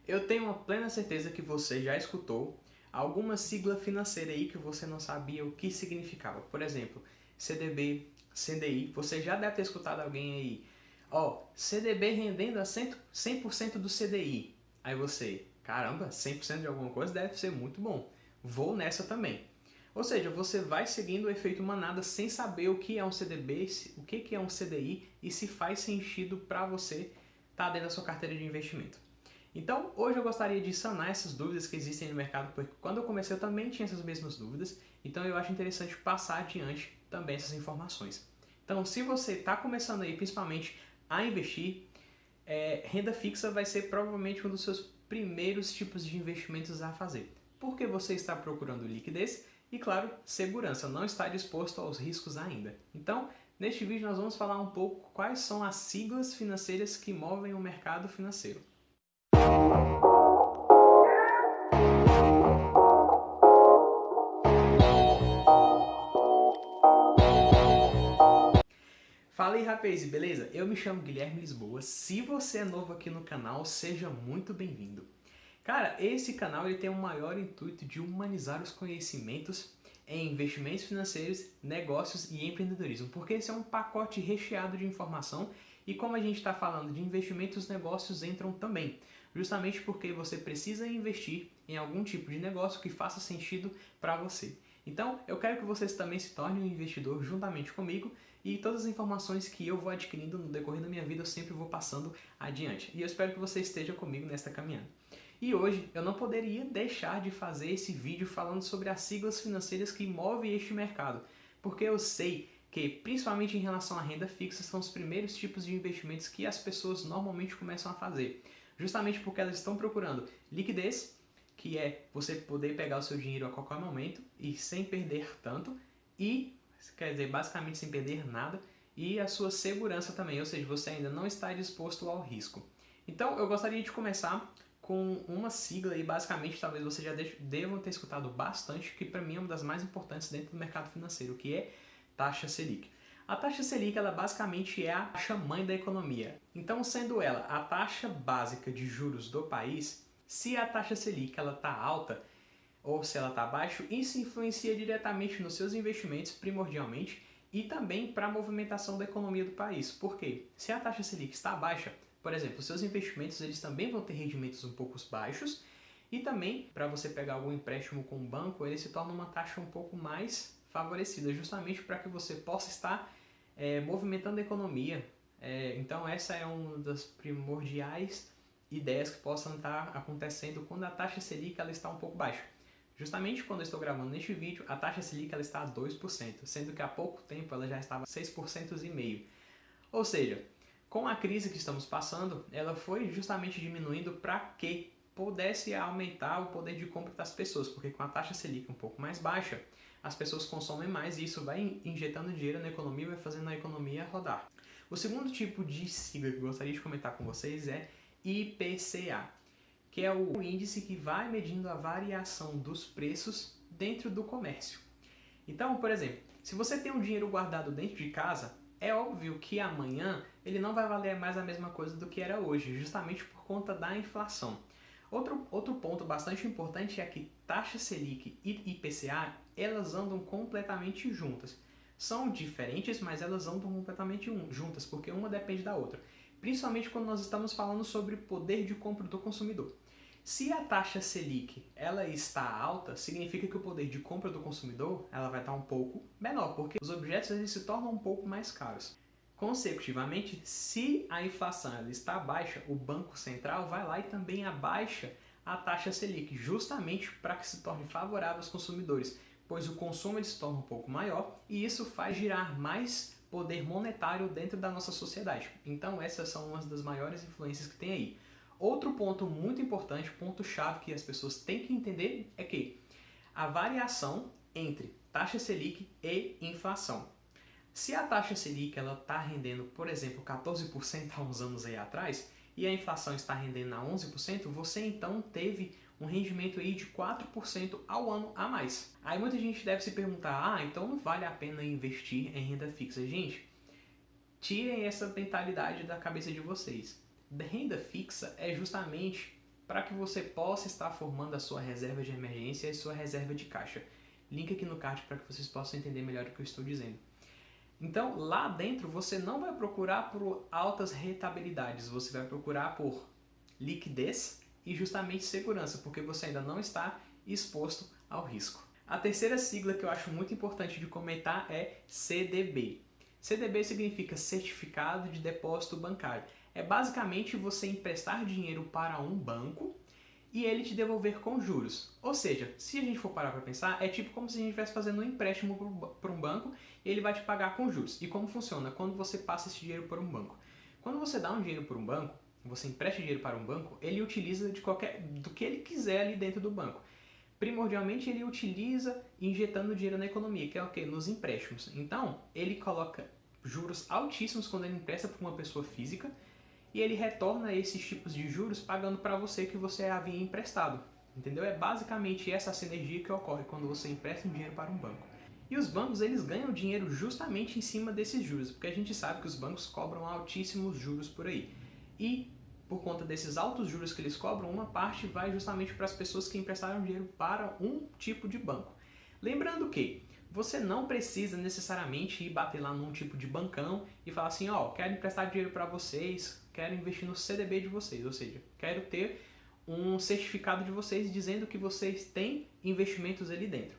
Eu tenho uma plena certeza que você já escutou alguma sigla financeira aí que você não sabia o que significava. Por exemplo, CDB, CDI. Você já deve ter escutado alguém aí, CDB rendendo a 100% do CDI. Aí você, caramba, 100% de alguma coisa deve ser muito bom. Vou nessa também. Ou seja, você vai seguindo o efeito manada sem saber o que é um CDB, o que é um CDI e se faz sentido para você estar dentro da sua carteira de investimento. Então, hoje eu gostaria de sanar essas dúvidas que existem no mercado, porque quando eu comecei eu também tinha essas mesmas dúvidas, então eu acho interessante passar adiante também essas informações. Então, se você está começando aí principalmente a investir, renda fixa vai ser provavelmente um dos seus primeiros tipos de investimentos a fazer, porque você está procurando liquidez e, claro, segurança, não está disposto aos riscos ainda. Então, neste vídeo nós vamos falar um pouco quais são as siglas financeiras que movem o mercado financeiro. Fala aí, rapaz, beleza? Eu me chamo Guilherme Lisboa. Se você é novo aqui no canal, seja muito bem-vindo. Cara, esse canal ele tem o maior intuito de humanizar os conhecimentos em investimentos financeiros, negócios e empreendedorismo, porque esse é um pacote recheado de informação e como a gente está falando de investimentos, os negócios entram também, justamente porque você precisa investir em algum tipo de negócio que faça sentido para você. Então, eu quero que vocês também se tornem um investidor juntamente comigo e todas as informações que eu vou adquirindo no decorrer da minha vida eu sempre vou passando adiante. E eu espero que você esteja comigo nesta caminhada. E hoje eu não poderia deixar de fazer esse vídeo falando sobre as siglas financeiras que movem este mercado, porque eu sei que, principalmente em relação à renda fixa, são os primeiros tipos de investimentos que as pessoas normalmente começam a fazer, justamente porque elas estão procurando liquidez, que é você poder pegar o seu dinheiro a qualquer momento e sem perder tanto, e quer dizer, basicamente sem perder nada, e a sua segurança também, ou seja, você ainda não está disposto ao risco. Então eu gostaria de começar com uma sigla e basicamente talvez você já devam ter escutado bastante, que para mim é uma das mais importantes dentro do mercado financeiro, que é taxa Selic. A taxa Selic ela basicamente é a taxa mãe da economia. Então, sendo ela a taxa básica de juros do país, se a taxa Selic ela está alta ou se ela está baixa, isso influencia diretamente nos seus investimentos primordialmente e também para a movimentação da economia do país. Por quê? Se a taxa Selic está baixa, por exemplo, os seus investimentos eles também vão ter rendimentos um pouco baixos e também, para você pegar algum empréstimo com o banco, ele se torna uma taxa um pouco mais favorecida, justamente para que você possa estar movimentando a economia. Então essa é uma das primordiais ideias que possam estar acontecendo quando a taxa Selic ela está um pouco baixa. Justamente quando eu estou gravando neste vídeo, a taxa Selic ela está a 2%, sendo que há pouco tempo ela já estava a 6,5%. Ou seja, com a crise que estamos passando, ela foi justamente diminuindo para que pudesse aumentar o poder de compra das pessoas, porque com a taxa Selic um pouco mais baixa, as pessoas consomem mais e isso vai injetando dinheiro na economia e vai fazendo a economia rodar. O segundo tipo de sigla que eu gostaria de comentar com vocês é IPCA, que é o índice que vai medindo a variação dos preços dentro do comércio. Então, por exemplo, se você tem um dinheiro guardado dentro de casa, é óbvio que amanhã ele não vai valer mais a mesma coisa do que era hoje, justamente por conta da inflação. Outro ponto bastante importante é que taxa Selic e IPCA, elas andam completamente juntas. São diferentes, mas elas andam completamente juntas, porque uma depende da outra. Principalmente quando nós estamos falando sobre poder de compra do consumidor. Se a taxa Selic ela está alta, significa que o poder de compra do consumidor ela vai estar um pouco menor, porque os objetos eles se tornam um pouco mais caros. Consecutivamente, se a inflação ela está baixa, o Banco Central vai lá e também abaixa a taxa Selic, justamente para que se torne favorável aos consumidores, pois o consumo ele se torna um pouco maior e isso faz girar mais poder monetário dentro da nossa sociedade. Então essas são umas das maiores influências que tem aí. Outro ponto muito importante, ponto-chave que as pessoas têm que entender é que a variação entre taxa Selic e inflação. Se a taxa Selic está rendendo, por exemplo, 14% há uns anos aí atrás, e a inflação está rendendo a 11%, você então teve um rendimento aí de 4% ao ano a mais. Aí muita gente deve se perguntar, então não vale a pena investir em renda fixa. Gente, tirem essa mentalidade da cabeça de vocês. Renda fixa é justamente para que você possa estar formando a sua reserva de emergência e sua reserva de caixa. Link aqui no card para que vocês possam entender melhor o que eu estou dizendo. Então, lá dentro, você não vai procurar por altas rentabilidades, você vai procurar por liquidez e justamente segurança, porque você ainda não está exposto ao risco. A terceira sigla que eu acho muito importante de comentar é CDB. CDB significa Certificado de Depósito Bancário. É basicamente você emprestar dinheiro para um banco e ele te devolver com juros. Ou seja, se a gente for parar para pensar, é tipo como se a gente estivesse fazendo um empréstimo para um banco e ele vai te pagar com juros. E como funciona quando você passa esse dinheiro para um banco? Quando você dá um dinheiro para um banco, você empresta dinheiro para um banco, ele utiliza do que ele quiser ali dentro do banco. Primordialmente ele utiliza injetando dinheiro na economia, que é o quê? Nos empréstimos. Então, ele coloca juros altíssimos quando ele empresta para uma pessoa física e ele retorna esses tipos de juros pagando para você que você havia emprestado. Entendeu? É basicamente essa sinergia que ocorre quando você empresta um dinheiro para um banco. E os bancos, eles ganham dinheiro justamente em cima desses juros, porque a gente sabe que os bancos cobram altíssimos juros por aí. E por conta desses altos juros que eles cobram, uma parte vai justamente para as pessoas que emprestaram dinheiro para um tipo de banco. Lembrando que você não precisa necessariamente ir bater lá num tipo de bancão e falar assim, ó, quero emprestar dinheiro para vocês, quero investir no CDB de vocês, ou seja, quero ter um certificado de vocês dizendo que vocês têm investimentos ali dentro.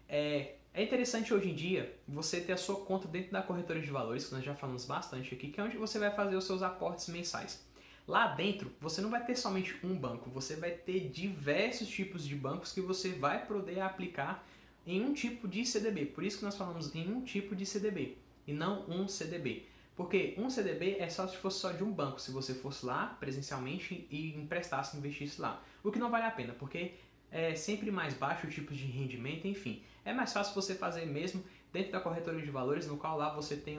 É interessante hoje em dia você ter a sua conta dentro da corretora de valores, que nós já falamos bastante aqui, que é onde você vai fazer os seus aportes mensais. Lá dentro, você não vai ter somente um banco, você vai ter diversos tipos de bancos que você vai poder aplicar em um tipo de CDB. Por isso que nós falamos em um tipo de CDB e não um CDB. Porque um CDB é só se fosse só de um banco, se você fosse lá presencialmente e emprestasse, investisse lá. O que não vale a pena, porque é sempre mais baixo o tipo de rendimento, enfim. É mais fácil você fazer mesmo dentro da corretora de valores, no qual lá você tem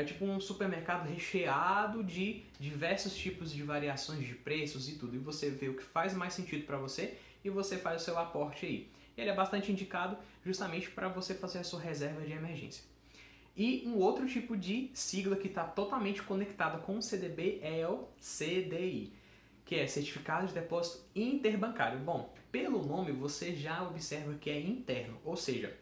tipo um supermercado recheado de diversos tipos de variações de preços e tudo. E você vê o que faz mais sentido para você e você faz o seu aporte aí. Ele é bastante indicado justamente para você fazer a sua reserva de emergência. E um outro tipo de sigla que está totalmente conectada com o CDB é o CDI, que é Certificado de Depósito Interbancário. Bom, pelo nome você já observa que é interno, ou seja,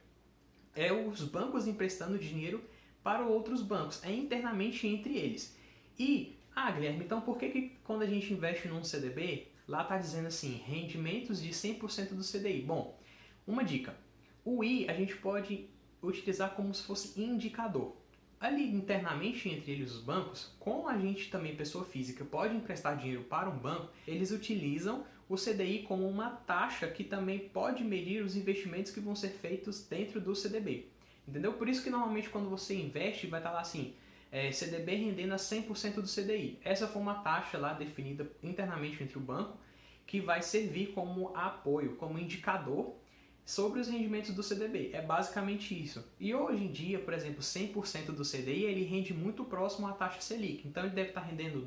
é os bancos emprestando dinheiro para outros bancos, é internamente entre eles. E, Guilherme, então por que quando a gente investe num CDB, lá está dizendo assim, rendimentos de 100% do CDI? Bom, uma dica, o I a gente pode utilizar como se fosse indicador. Ali internamente entre eles os bancos, como a gente também, pessoa física, pode emprestar dinheiro para um banco, eles utilizam o CDI como uma taxa que também pode medir os investimentos que vão ser feitos dentro do CDB. Entendeu? Por isso que normalmente quando você investe vai estar lá assim, CDB rendendo a 100% do CDI. Essa foi uma taxa lá definida internamente entre o banco que vai servir como apoio, como indicador sobre os rendimentos do CDB. É basicamente isso. E hoje em dia, por exemplo, 100% do CDI ele rende muito próximo à taxa Selic. Então ele deve estar rendendo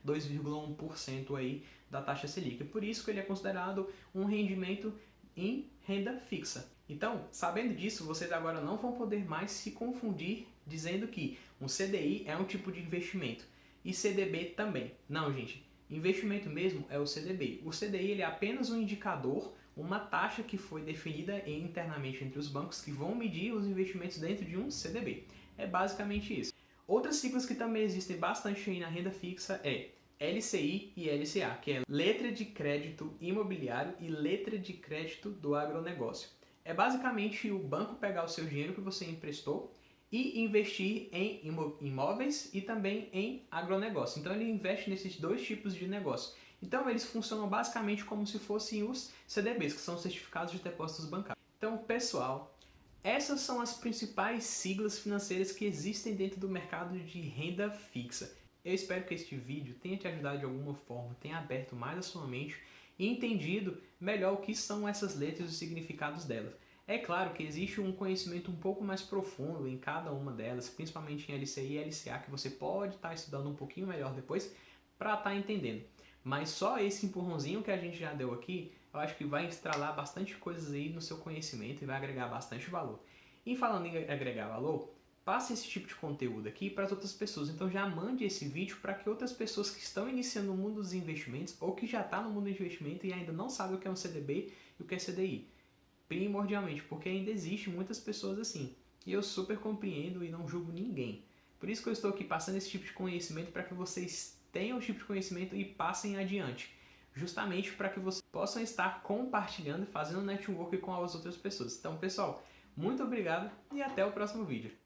2,1% aí da taxa Selic. Por isso que ele é considerado um rendimento em renda fixa. Então, sabendo disso, vocês agora não vão poder mais se confundir dizendo que um CDI é um tipo de investimento e CDB também. Não, gente. Investimento mesmo é o CDB. O CDI ele é apenas um indicador, uma taxa que foi definida internamente entre os bancos que vão medir os investimentos dentro de um CDB. É basicamente isso. Outras siglas que também existem bastante aí na renda fixa é LCI e LCA, que é Letra de Crédito Imobiliário e Letra de Crédito do Agronegócio. É basicamente o banco pegar o seu dinheiro que você emprestou e investir em imóveis e também em agronegócio. Então ele investe nesses dois tipos de negócio. Então eles funcionam basicamente como se fossem os CDBs, que são os Certificados de Depósitos Bancários. Então, pessoal, essas são as principais siglas financeiras que existem dentro do mercado de renda fixa. Eu espero que este vídeo tenha te ajudado de alguma forma, tenha aberto mais a sua mente e entendido melhor o que são essas letras e os significados delas. É claro que existe um conhecimento um pouco mais profundo em cada uma delas, principalmente em LCI e LCA, que você pode estar estudando um pouquinho melhor depois para estar entendendo. Mas só esse empurrãozinho que a gente já deu aqui, eu acho que vai estralar bastante coisas aí no seu conhecimento e vai agregar bastante valor. E falando em agregar valor, passe esse tipo de conteúdo aqui para as outras pessoas. Então já mande esse vídeo para que outras pessoas que estão iniciando no mundo dos investimentos ou que já estão no mundo do investimento e ainda não sabem o que é um CDB e o que é CDI. Primordialmente, porque ainda existem muitas pessoas assim. E eu super compreendo e não julgo ninguém. Por isso que eu estou aqui passando esse tipo de conhecimento para que vocês tenham esse tipo de conhecimento e passem adiante. Justamente para que vocês possam estar compartilhando e fazendo network com as outras pessoas. Então, pessoal, muito obrigado e até o próximo vídeo.